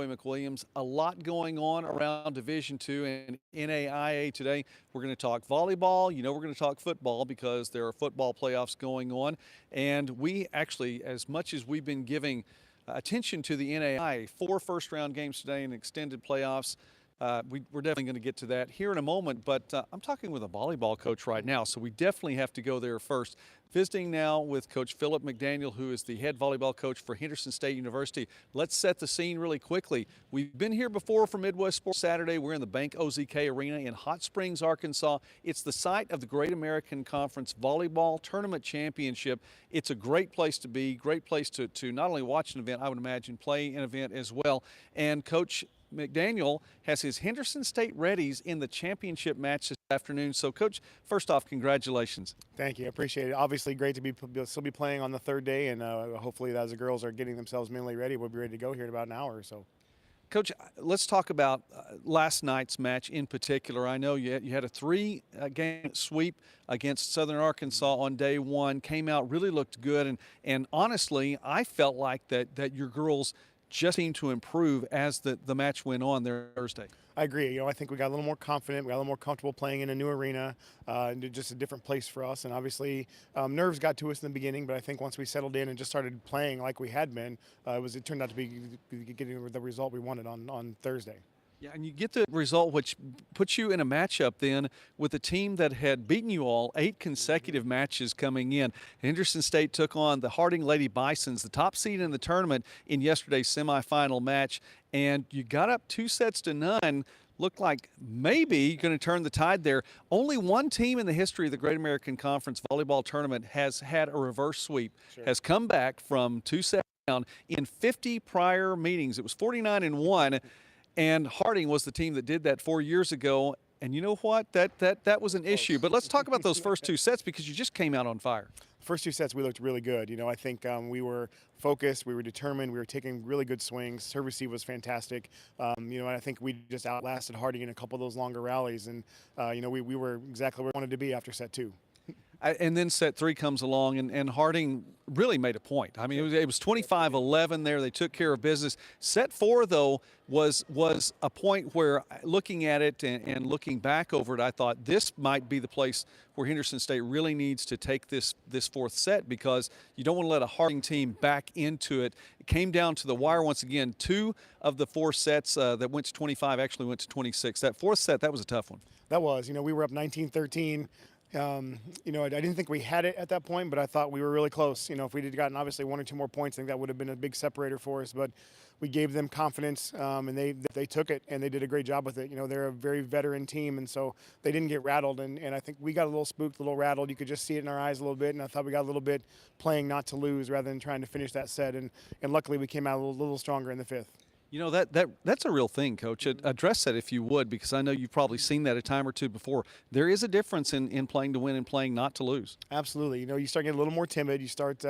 McWilliams. A lot going on around Division II and NAIA today. We're going to talk volleyball. We're going to talk football because there are football playoffs going on. And we actually, as much as we've been giving attention to the NAIA, 4 first-round games today and extended playoffs, we're definitely going to get to that here in a moment, but I'm talking with a volleyball coach right now, so we definitely have to go there first. Visiting now with Coach Philip McDaniel, who is the head volleyball coach for Henderson State University. Let's set the scene really quickly. We've been here before for Midwest Sports Saturday. We're in the Bank OZK Arena in Hot Springs, Arkansas. It's the site of the Great American Conference Volleyball Tournament Championship. It's a great place to be, great place to not only watch an event, I would imagine play an event as well. And Coach McDaniel has his Henderson State Reddies in the championship match this afternoon. So, Coach, first off, congratulations. Thank you. I appreciate it. Obviously, great to still be playing on the third day, and hopefully as the girls are getting themselves mentally ready, we'll be ready to go here in about an hour or so. Coach, let's talk about last night's match in particular. I know you had a 3-game sweep against Southern Arkansas on day one, came out, really looked good, and honestly, I felt like that your girls just seemed to improve as the match went on there Thursday. I agree. I think we got a little more confident. We got a little more comfortable playing in a new arena, just a different place for us. And obviously, nerves got to us in the beginning, but I think once we settled in and just started playing like we had been, it turned out to be getting the result we wanted on Thursday. Yeah, and you get the result, which puts you in a matchup then with a team that had beaten you all 8 consecutive matches coming in. Henderson State took on the Harding Lady Bisons, the top seed in the tournament, in yesterday's semifinal match, and you got up 2-0. Looked like maybe you're going to turn the tide there. Only one team in the history of the Great American Conference Volleyball Tournament has had a reverse sweep, has come back from 2-0 down in 50 prior meetings. It was 49-1. And Harding was the team that did that 4 years ago. And you know what? That was an issue. But let's talk about those first 2 sets because you just came out on fire. First 2 sets, we looked really good. I think we were focused, we were determined, we were taking really good swings. Serve receive was fantastic. And I think we just outlasted Harding in a couple of those longer rallies. And, we were exactly where we wanted to be after set 2. And then set 3 comes along, and Harding really made a point. I mean, it was 25-11 there. They took care of business. Set 4, though, was a point where, looking at it and looking back over it, I thought this might be the place where Henderson State really needs to take this 4th set because you don't want to let a Harding team back into it. It came down to the wire once again. 2 of the 4 sets that went to 25 actually went to 26. That 4th set, that was a tough one. That was. We were up 19-13. I didn't think we had it at that point, but I thought we were really close. If we'd gotten obviously 1 or 2 more points, I think that would have been a big separator for us. But we gave them confidence, and they took it, and they did a great job with it. They're a very veteran team, and so they didn't get rattled. And I think we got a little spooked, a little rattled. You could just see it in our eyes a little bit, and I thought we got a little bit playing not to lose rather than trying to finish that set. And luckily we came out a little stronger in the 5th. That's a real thing, Coach. Address that if you would, because I know you've probably seen that a time or two before. There is a difference in playing to win and playing not to lose. Absolutely. You start getting a little more timid. You start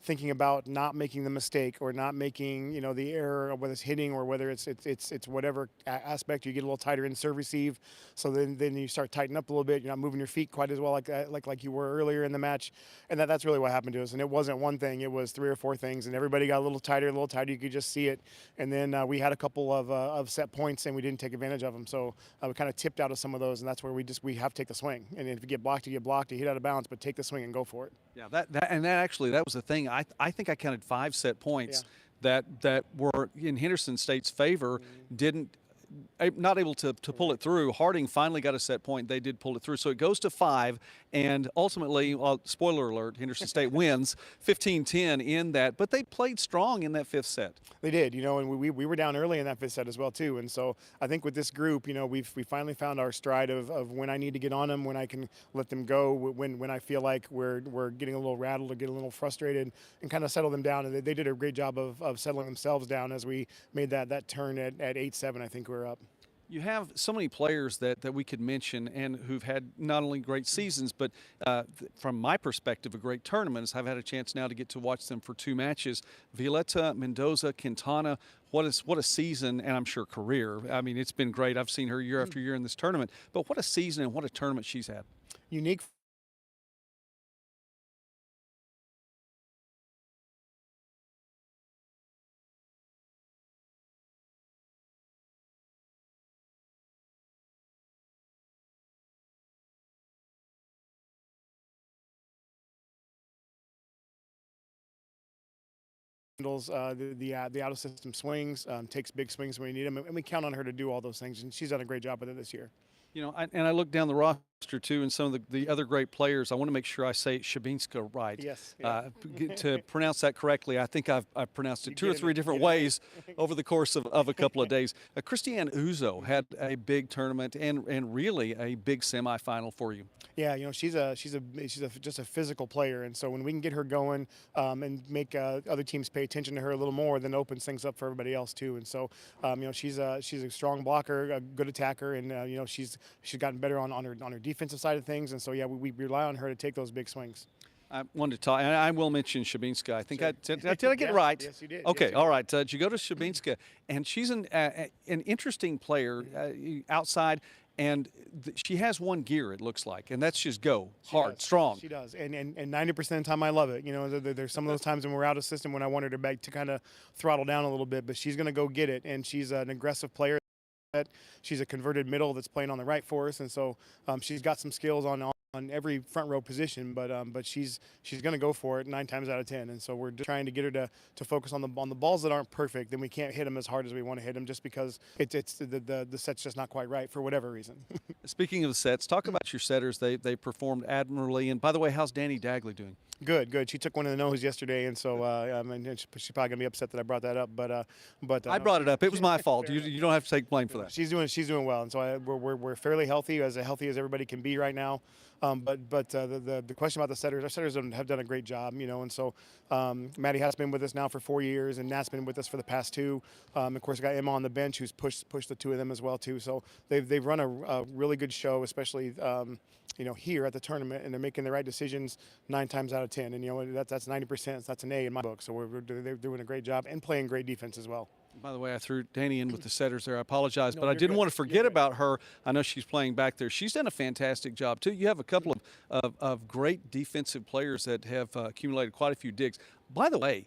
thinking about not making the mistake or not making, the error, whether it's hitting or whether it's whatever aspect. You get a little tighter in serve receive. So then you start tightening up a little bit. You're not moving your feet quite as well like you were earlier in the match. And that's really what happened to us. And it wasn't one thing. It was 3 or 4 things. And everybody got a little tighter. You could just see it. And then we had a couple of set points and we didn't take advantage of them. So we kind of tipped out of some of those, and that's where we have to take the swing. And if you get blocked, you get blocked. You hit out of bounds, but take the swing and go for it. Yeah, that was the thing. I think I counted 5 set points that were in Henderson State's favor. Not able to pull it through. Harding finally got a set point. They did pull it through. So it goes to 5, and ultimately, spoiler alert, Henderson State wins 15-10 in that. But they played strong in that 5th set. They did, and we were down early in that 5th set as well, too. And so I think with this group, we finally found our stride of when I need to get on them, when I can let them go, when I feel like we're getting a little rattled or getting a little frustrated, and kind of settle them down. And they did a great job of settling themselves down as we made that turn at 8-7, I think we're up. You have so many players that we could mention and who've had not only great seasons, but from my perspective, a great tournaments. I've had a chance now to get to watch them for 2 matches. Violetta, Mendoza, Quintana, what a season, and I'm sure career. I mean, it's been great. I've seen her year after year in this tournament, but what a season and what a tournament she's had. Unique handles the out of system swings, takes big swings when we need them, and we count on her to do all those things. And she's done a great job with it this year. You know, and I look down the roster too, and some of the other great players. I want to make sure I say Shabinska right. Yes. Yeah. To pronounce that correctly, I think I've pronounced it two or three different Get it. ways over the course of a couple of days. Christiane Uzo had a big tournament and really a big semifinal for you. Yeah, you know, she's just a physical player, and so when we can get her going and make other teams pay attention to her a little more, then it opens things up for everybody else too. And so, you know, she's a strong blocker, a good attacker, and you know, she's gotten better on her defensive side of things. And so, yeah, we rely on her to take those big swings. I wanted to talk, and I will mention Shabinska. I think Sure. did I get it right? Yes, you did. Okay, Yes, you all did. right. Did you go to Shabinska? And she's an interesting player outside, and she has one gear, it looks like, and that's just go hard, Does. strong. She does, and 90% of the time I love it. You know, there's some of those times when we're out of system when I wanted her back to kind of throttle down a little bit, but she's going to go get it, and she's an aggressive player. She's a converted middle that's playing on the right for us, and so she's got some skills on every front row position, but she's going to go for it 9 times out of 10. And so we're just trying to get her to focus on the balls that aren't perfect. Then we can't hit them as hard as we want to hit them just because it's the set's just not quite right for whatever reason. Speaking of the sets, talk about your setters. They performed admirably. And by the way, how's Danny Dagley doing? Good. She took one in the nose yesterday, and so I mean, she's probably gonna be upset that I brought that up. But I brought it up. It was my fault. You don't have to take blame for that. She's doing well, and so we're fairly healthy as everybody can be right now. But the question about the setters, our setters have done a great job, you know, and so Maddie has been with us now for 4 years, and Nat's been with us for the past 2. Of course, we got Emma on the bench who's pushed the 2 of them as well too. So they've run a really good show, especially you know, here at the tournament, and they're making the right decisions 9 times out of 10. And you know, that's 90%. That's an A in my book. So they're doing a great job and playing great defense as well. By the way, I threw Danny in with the setters there. I apologize, No, but I you're didn't good. want to forget about her. I know she's playing back there. She's done a fantastic job, too. You have a couple of great defensive players that have accumulated quite a few digs. By the way,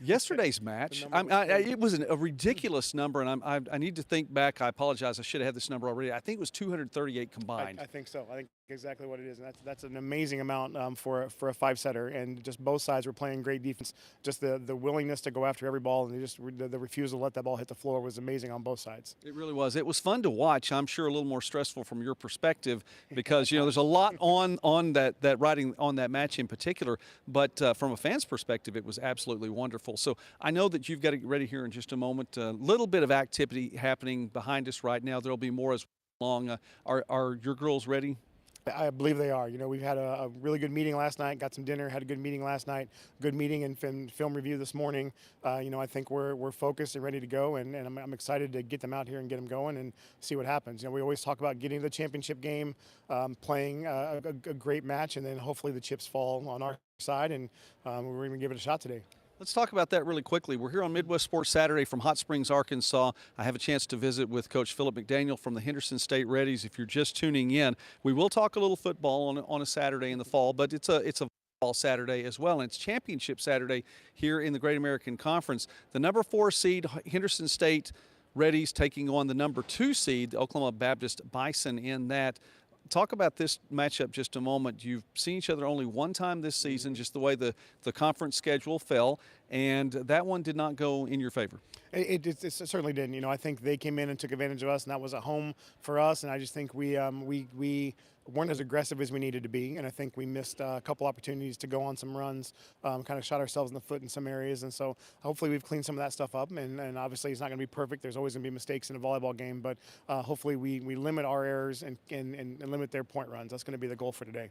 yesterday's match, it was a ridiculous number, and I need to think back. I apologize. I should have had this number already. I think it was 238 combined. I think so. I think exactly what it is, and that's an amazing amount for a 5-setter. And just both sides were playing great defense. Just the willingness to go after every ball, and the refusal to let that ball hit the floor was amazing on both sides. It really was. It was fun to watch. I'm sure a little more stressful from your perspective because, you know, there's a lot on that writing on that match in particular. But from a fan's perspective, it was absolutely wonderful. So I know that you've got to get ready here in just a moment. A little bit of activity happening behind us right now. There'll be more as long. Are your girls ready? I believe they are. You know, we've had a really good meeting last night, got some dinner, had a good meeting last night, good meeting and film review this morning. You know, I think we're focused and ready to go, and I'm excited to get them out here and get them going and see what happens. You know, we always talk about getting to the championship game, playing a great match, and then hopefully the chips fall on our side, and we're going to give it a shot today. Let's talk about that really quickly. We're here on Midwest Sports Saturday from Hot Springs, Arkansas. I have a chance to visit with Coach Philip McDaniel from the Henderson State Reddies. If you're just tuning in, we will talk a little football on a Saturday in the fall, but it's a fall Saturday as well, and it's Championship Saturday here in the Great American Conference. The number 4 seed, Henderson State Reddies, taking on the number 2 seed, the Oklahoma Baptist Bison in that. Talk about this matchup just a moment. You've seen each other only one time this season, just the way the conference schedule fell, and that one did not go in your favor. It certainly didn't. You know, I think they came in and took advantage of us, and that was a home for us. And I just think we weren't as aggressive as we needed to be, and I think we missed a couple opportunities to go on some runs, kind of shot ourselves in the foot in some areas. And so hopefully we've cleaned some of that stuff up. And obviously it's not going to be perfect. There's always going to be mistakes in a volleyball game, but hopefully we limit our errors and limit their point runs. That's going to be the goal for today.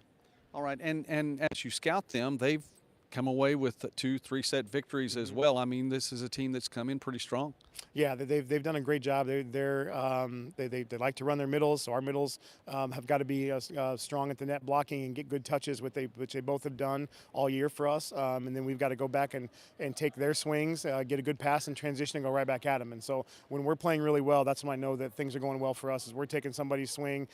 All right, and as you scout them, they've come away with 2-3 set victories as well. I mean, this is a team that's come in pretty strong. Yeah, they've done a great job. They like to run their middles, so our middles have got to be strong at the net blocking and get good touches, which they both have done all year for us. And then we've got to go back and take their swings, get a good pass and transition and go right back at them. And so when we're playing really well, that's when I know that things are going well for us. Is we're taking somebody's swing,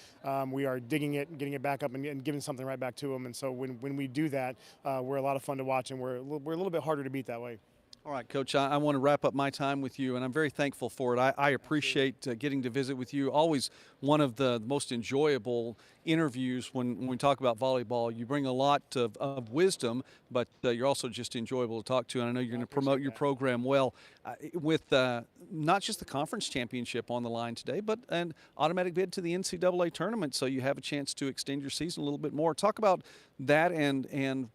we are digging it and getting it back up and giving something right back to them. And so when we do that, we're a lot of fun to watch, and we're a little bit harder to beat that way. All right, Coach, I want to wrap up my time with you, and I'm very thankful for it. I appreciate getting to visit with you. Always one of the most enjoyable interviews when we talk about volleyball. You bring a lot of wisdom, but you're also just enjoyable to talk to, and I know you're going to promote your program well with not just the conference championship on the line today, but an automatic bid to the NCAA tournament, so you have a chance to extend your season a little bit more. Talk about that and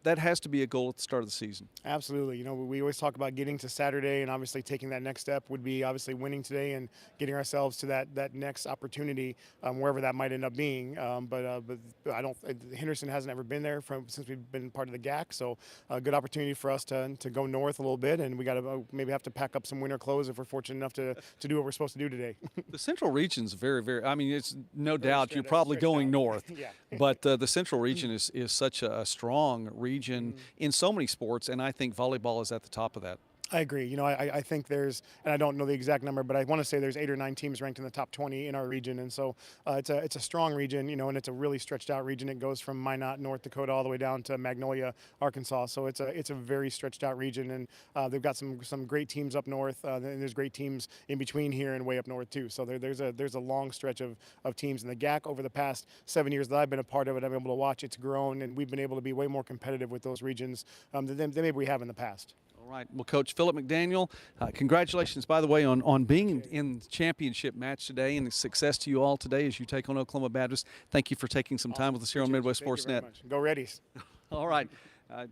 that has to be a goal at the start of the season. Absolutely. We always talk about getting to Saturday, and obviously taking that next step would be obviously winning today and getting ourselves to that next opportunity, wherever that might end up being. But I don't. Henderson hasn't ever been there since we've been part of the GAC, so a good opportunity for us to go north a little bit, and we got to maybe have to pack up some winter clothes if we're fortunate enough to do what we're supposed to do today. The Central Region's very, very. I mean, it's no doubt you're probably going north, Yeah. but the Central Region is such a strong region in so many sports, and I think volleyball is at the top of that. I agree. I think there's, and I don't know the exact number, but I want to say there's 8 or 9 teams ranked in the top 20 in our region, and so it's a strong region, and it's a really stretched out region. It goes from Minot, North Dakota, all the way down to Magnolia, Arkansas. So it's a very stretched out region, and they've got some great teams up north, and there's great teams in between here and way up north too. So there's a long stretch of teams in the GAC. Over the past 7 years that I've been a part of it, I've been able to watch it's grown, and we've been able to be way more competitive with those regions than maybe we have in the past. All right. Well, Coach Philip McDaniel, congratulations, by the way, on being in the championship match today, and success to you all today as you take on Oklahoma Baptist. Thank you for taking some time with us here on Midwest Sports Net. Go Reddies. All right.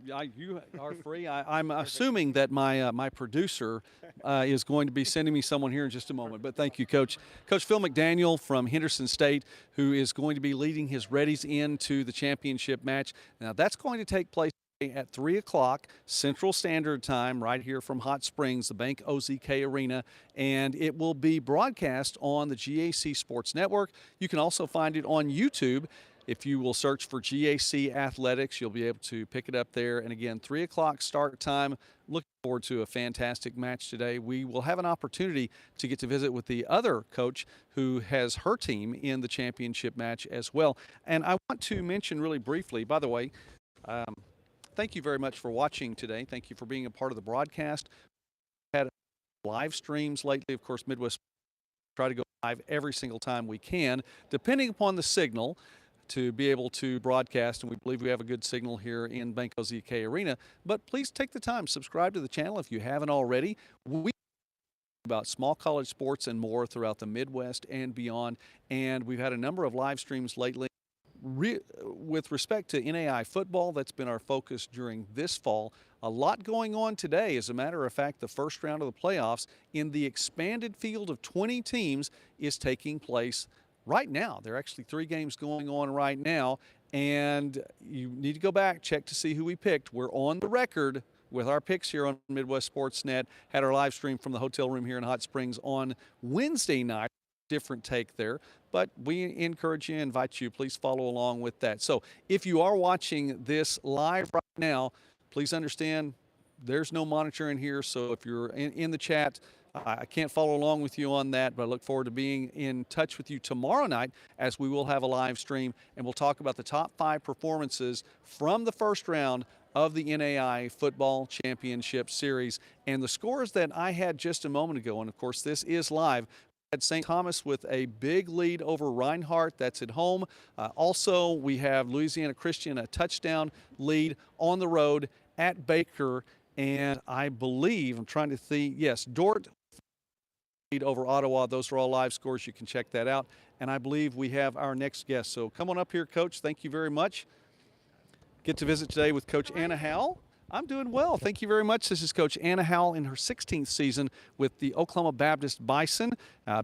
You are free. I'm assuming that my producer is going to be sending me someone here in just a moment. But thank you, Coach. Coach Phil McDaniel from Henderson State, who is going to be leading his Reddies into the championship match. Now, that's going to take place at 3 o'clock Central Standard Time right here from Hot Springs, the Bank OZK Arena, and it will be broadcast on the GAC Sports Network. You can also find it on YouTube. If you will search for GAC Athletics, you'll be able to pick it up there. And again, 3 o'clock start time. Looking forward to a fantastic match today. We will have an opportunity to get to visit with the other coach who has her team in the championship match as well. And I want to mention really briefly, by the way, thank you very much for watching today. Thank you for being a part of the broadcast. We've had live streams lately. Of course, Midwest try to go live every single time we can, depending upon the signal, to be able to broadcast, and we believe we have a good signal here in Bank OZK Arena. But please take the time, subscribe to the channel if you haven't already. We about small college sports and more throughout the Midwest and beyond, and we've had a number of live streams lately. With respect to NAI football, that's been our focus during this fall. A lot going on today. As a matter of fact, the first round of the playoffs in the expanded field of 20 teams is taking place right now. There are actually 3 games going on right now, and you need to go back, check to see who we picked. We're on the record with our picks here on Midwest Sports Net. Had our live stream from the hotel room here in Hot Springs on Wednesday night. Different take there, but we encourage you, invite you, please follow along with that. So if you are watching this live right now, please understand there's no monitor in here, so if you're in the chat, I can't follow along with you on that, but I look forward to being in touch with you tomorrow night, as we will have a live stream, and we'll talk about the top 5 performances from the first round of the NAI Football Championship Series. And the scores that I had just a moment ago, and of course this is live, had St. Thomas with a big lead over Reinhardt. That's at home. Also, we have Louisiana Christian, a touchdown lead on the road at Baker. And I believe, I'm trying to see, yes, Dort lead over Ottawa. Those are all live scores. You can check that out. And I believe we have our next guest. So come on up here, Coach. Thank you very much. Get to visit today with Coach Anna Howle. I'm doing well. Thank you very much. This is Coach Anna Howle in her 16th season with the Oklahoma Baptist Bison.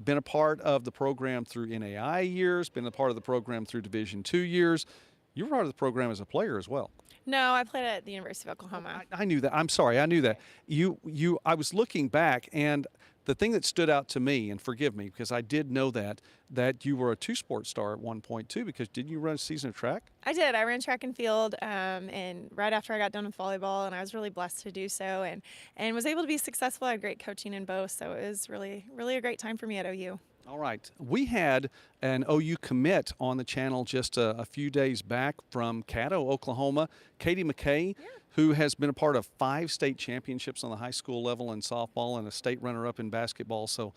Been a part of the program through NAI years, been a part of the program through Division II years. You were part of the program as a player as well. No, I played at the University of Oklahoma. I knew that. I'm sorry. I knew that. I was looking back, and the thing that stood out to me, and forgive me because I did know that you were a 2-sport star at one point too, because didn't you run a season of track? I did. I ran track and field, and right after I got done with volleyball, and I was really blessed to do so, and was able to be successful. I had great coaching in both, so it was really, really a great time for me at OU. All right. We had an OU commit on the channel just a few days back from Caddo, Oklahoma, Katie McKay, who has been a part of 5 state championships on the high school level in softball and a state runner-up in basketball. So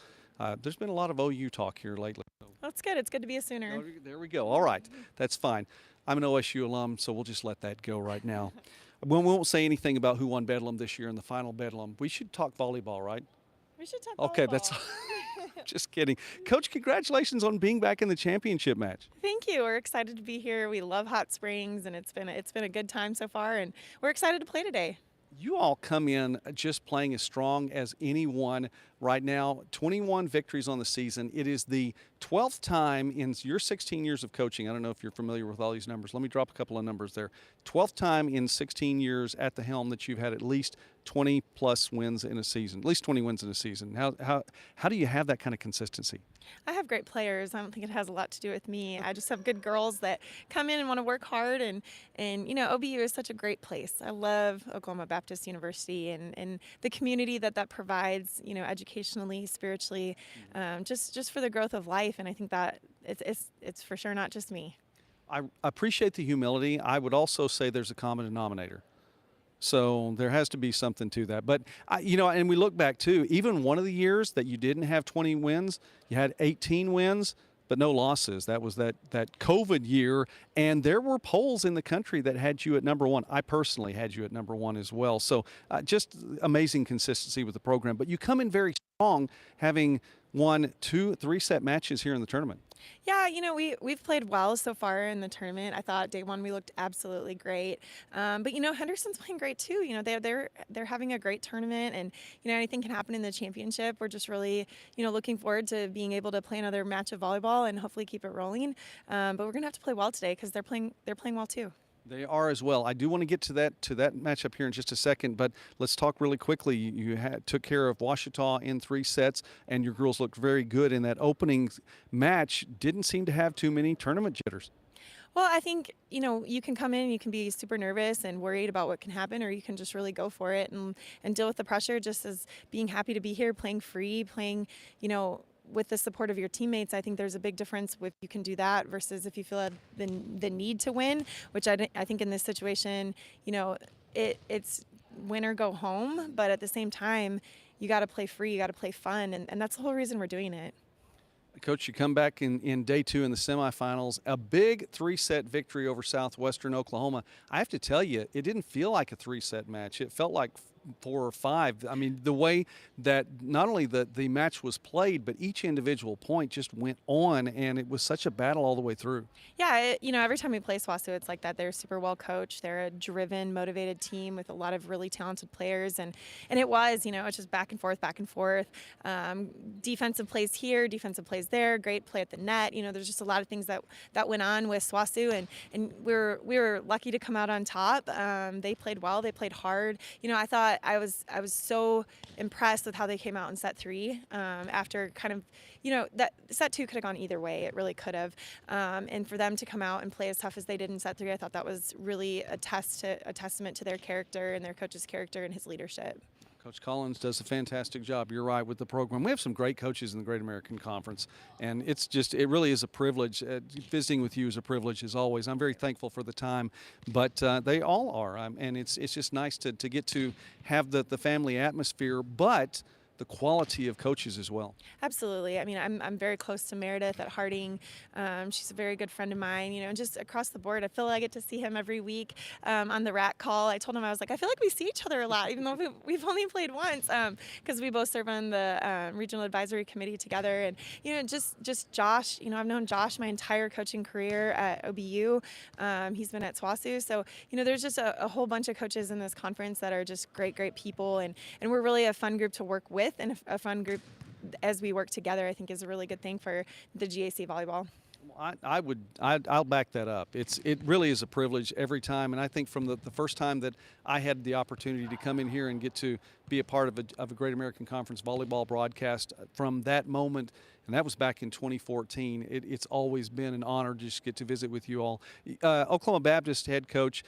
there's been a lot of OU talk here lately. That's good. It's good to be a Sooner. There we go. All right. That's fine. I'm an OSU alum, so we'll just let that go right now. We won't say anything about who won Bedlam this year in the final Bedlam. We should talk volleyball, right? We should talk Okay, volleyball. that's just kidding. Coach, congratulations on being back in the championship match. Thank you. We're excited to be here. We love Hot Springs, and it's been a good time so far, and we're excited to play today. You all come in just playing as strong as anyone right now. 21 victories on the season. It is the 12th time in your 16 years of coaching. I don't know if you're familiar with all these numbers. Let me drop a couple of numbers there. 12th time in 16 years at the helm that you've had at least 20 plus wins in a season, at least 20 wins in a season. How do you have that kind of consistency? I have great players. I don't think it has a lot to do with me. I just have good girls that come in and want to work hard, and you know, OBU is such a great place. I love Oklahoma Baptist University and the community that provides, you know, educationally, spiritually, just for the growth of life. And I think that it's for sure not just me. I appreciate the humility. I would also say there's a common denominator. So there has to be something to that. But, you know, and we look back, too, even one of the years that you didn't have 20 wins, you had 18 wins, but no losses. That was that COVID year. And there were polls in the country that had you at number 1. I personally had you at number 1 as well. So just amazing consistency with the program. But you come in very strong, having won 2 3-set matches here in the tournament. Yeah, you know, we've played well so far in the tournament. I thought day 1 we looked absolutely great, but you know, Henderson's playing great too. You know, they're having a great tournament, and you know, anything can happen in the championship. We're just really, you know, looking forward to being able to play another match of volleyball and hopefully keep it rolling. But we're gonna have to play well today because they're playing well too. They are as well. I do want to get to that matchup here in just a second, but let's talk really quickly. You took care of Ouachita in 3 sets, and your girls looked very good in that opening match. Didn't seem to have too many tournament jitters. Well, I think, you know, you can come in and you can be super nervous and worried about what can happen, or you can just really go for it and deal with the pressure just as being happy to be here, playing free, playing, you know, with the support of your teammates. I think there's a big difference if you can do that versus if you feel the need to win, which I think in this situation, you know, it's win or go home. But at the same time, you got to play free, you got to play fun, and that's the whole reason we're doing it. Coach, you come back in day 2 in the semifinals, a big 3-set victory over Southwestern Oklahoma. I have to tell you, it didn't feel like a 3-set match. It felt like 4 or 5. I mean, the way that not only the match was played, but each individual point just went on, and it was such a battle all the way through. Yeah, you know, every time we play SWASU, it's like that. They're super well coached. They're a driven, motivated team with a lot of really talented players, and it was, you know, it's just back and forth, back and forth. Defensive plays here, defensive plays there, great play at the net. You know, there's just a lot of things that went on with SWASU, and we were lucky to come out on top. They played well, they played hard. You know, I thought I was so impressed with how they came out in set 3 after kind of, you know, that set 2 could have gone either way. It really could have. And for them to come out and play as tough as they did in set 3, I thought that was really a testament to their character and their coach's character and his leadership. Coach Collins does a fantastic job. You're right with the program. We have some great coaches in the Great American Conference, and it really is a privilege. Visiting with you is a privilege as always. I'm very thankful for the time, but they all are, and it's just nice to get to have the family atmosphere, but the quality of coaches as well. Absolutely. I mean, I'm very close to Meredith at Harding. She's a very good friend of mine, you know, and just across the board. I feel like I get to see him every week on the RAC call. I told him, I was like, I feel like we see each other a lot, even though we've only played once, because we both serve on the regional advisory committee together. And, you know, just Josh, you know, I've known Josh my entire coaching career at OBU. He's been at SWASU. So, you know, there's just a whole bunch of coaches in this conference that are just great people. And we're really a fun group to work with, and a fun group as we work together, I think is a really good thing for the GAC volleyball. I'll back that up. It really is a privilege every time, and I think from the first time that I had the opportunity to come in here and get to be a part of a Great American Conference volleyball broadcast from that moment. And that was back in 2014. It's always been an honor to just get to visit with you all. Oklahoma Baptist head coach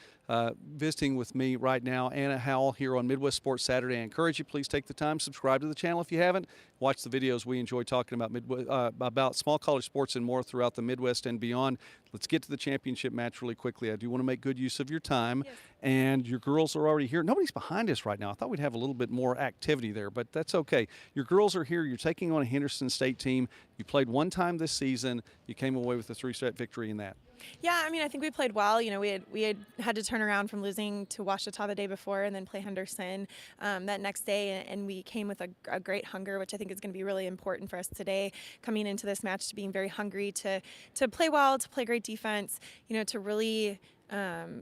visiting with me right now, Anna Howle, here on Midwest Sports Saturday. I encourage you, please take the time, subscribe to the channel if you haven't. Watch the videos. We enjoy talking about small college sports and more throughout the Midwest and beyond. Let's get to the championship match really quickly. I do want to make good use of your time. Yes. And your girls are already here. Nobody's behind us right now. I thought we'd have a little bit more activity there, but that's okay. Your girls are here. You're taking on a Henderson State team. You played one time this season. You came away with a 3-set victory in that. Yeah, I mean, I think we played well. You know, we had to turn around from losing to Ouachita the day before and then play Henderson that next day, and we came with a great hunger, which I think is going to be really important for us today, coming into this match, to being very hungry to play well, to play great defense, you know, to really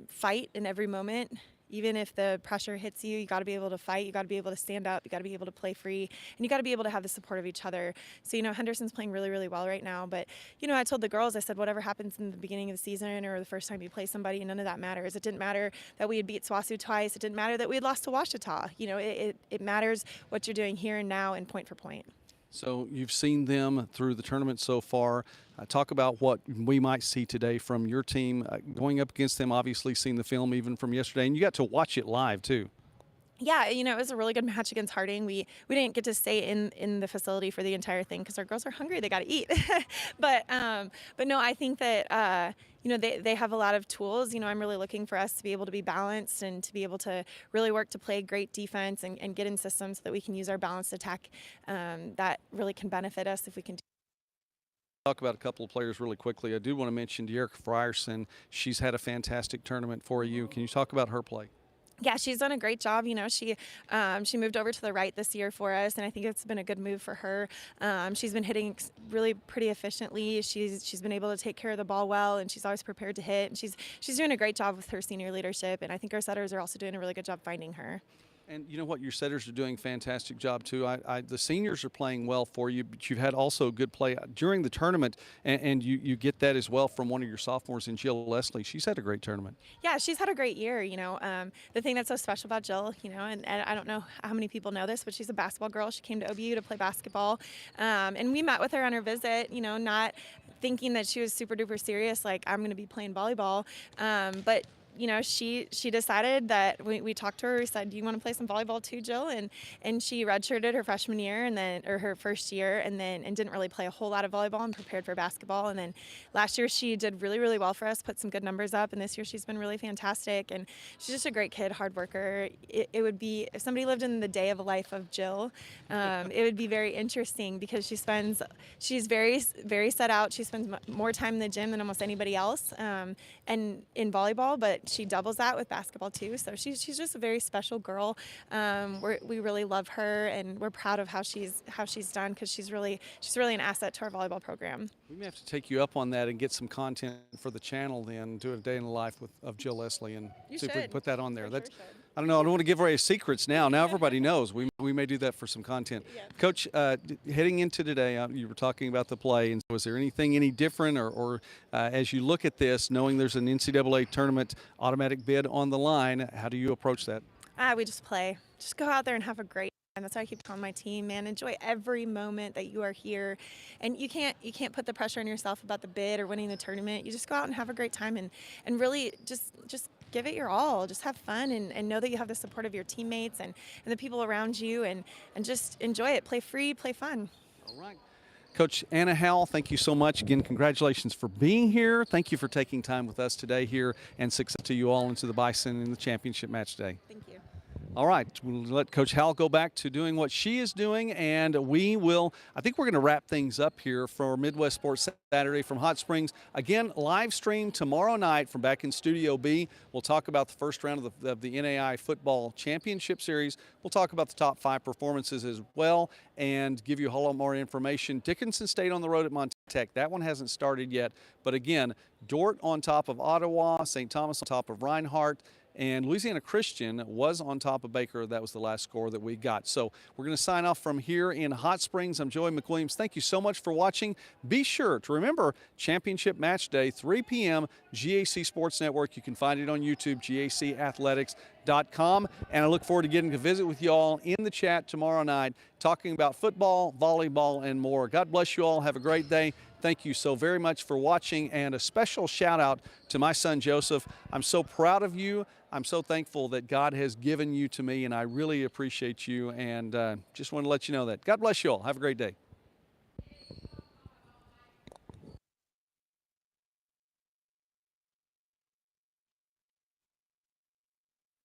fight in every moment. Even if the pressure hits you, you got to be able to fight. You got to be able to stand up. You got to be able to play free, and you got to be able to have the support of each other. So, you know, Henderson's playing really, really well right now. But, you know, I told the girls, I said, whatever happens in the beginning of the season or the first time you play somebody, none of that matters. It didn't matter that we had beat SWASU twice. It didn't matter that we had lost to Ouachita. You know, it matters what you're doing here and now and point for point. So you've seen them through the tournament so far. Talk about what we might see today from your team going up against them. Obviously, seen the film even from yesterday, and you got to watch it live too. Yeah, you know, it was a really good match against Harding. We didn't get to stay in the facility for the entire thing because our girls are hungry. They got to eat. but no, I think that you know, they have a lot of tools. You know, I'm really looking for us to be able to be balanced and to be able to really work to play great defense and get in systems so that we can use our balanced attack that really can benefit us if we can. Talk about a couple of players really quickly. I do want to mention De'Erica Frierson. She's had a fantastic tournament for you. Can you talk about her play? Yeah, she's done a great job. You know, she moved over to the right this year for us, and I think it's been a good move for her. She's been hitting really pretty efficiently. She's been able to take care of the ball well, and she's always prepared to hit. And she's doing a great job with her senior leadership, and I think our setters are also doing a really good job finding her. And you know what, your setters are doing a fantastic job too. The seniors are playing well for you, but you've had also good play during the tournament, and you get that as well from one of your sophomores in Jill Leslie. She's had a great tournament. Yeah, she's had a great year. You know, the thing that's so special about Jill, you know, and I don't know how many people know this, but she's a basketball girl. She came to OBU to play basketball, and we met with her on her visit. You know, not thinking that she was super duper serious, like I'm going to be playing volleyball, but you know, she decided that we talked to her. We said, "Do you want to play some volleyball too, Jill?" And she redshirted her freshman year or her first year, and didn't really play a whole lot of volleyball and prepared for basketball. And then last year she did really, really well for us, put some good numbers up. And this year she's been really fantastic. And she's just a great kid, hard worker. It would be, if somebody lived in the day of a life of Jill, it would be very interesting because she's very, very set out. She spends more time in the gym than almost anybody else, and in volleyball, but she doubles that with basketball too. So she's just a very special girl. We really love her, and we're proud of how she's done because she's really an asset to our volleyball program. We may have to take you up on that and get some content for the channel, then do a day in the life of Jill Leslie and see if we can put that on there. That's, I don't know. I don't want to give away secrets now. Now everybody knows. We may do that for some content. Yeah. Coach, heading into today, you were talking about the play, and was there anything any different, or as you look at this, knowing there's an NCAA tournament automatic bid on the line, how do you approach that? We just play. Just go out there and have a great time. That's why I keep telling my team, man, enjoy every moment that you are here. And you can't put the pressure on yourself about the bid or winning the tournament. You just go out and have a great time and really just give it your all. Just have fun and know that you have the support of your teammates and the people around you and just enjoy it. Play free, play fun. All right. Coach Anna Howle, thank you so much. Again, congratulations for being here. Thank you for taking time with us today here, and success to you all into the Bison in the championship match today. Thank you. All right, we'll let Coach Howle go back to doing what she is doing, and I think we're going to wrap things up here for Midwest Sports Saturday from Hot Springs. Again, live stream tomorrow night from back in Studio B. We'll talk about the first round of the NAI Football Championship Series. We'll talk about the top 5 performances as well and give you a whole lot more information. Dickinson State on the road at Montana Tech. That one hasn't started yet, but again, Dordt on top of Ottawa, St. Thomas on top of Reinhardt, and Louisiana Christian was on top of Baker. That was the last score that we got. So we're going to sign off from here in Hot Springs. I'm Joey McWilliams. Thank you so much for watching. Be sure to remember Championship Match Day, 3 p.m., GAC Sports Network. You can find it on YouTube, GACathletics.com. And I look forward to getting to visit with you all in the chat tomorrow night, talking about football, volleyball, and more. God bless you all. Have a great day. Thank you so very much for watching, and a special shout out to my son Joseph. I'm so proud of you. I'm so thankful that God has given you to me, and I really appreciate you, and just want to let you know that. God bless you all. Have a great day.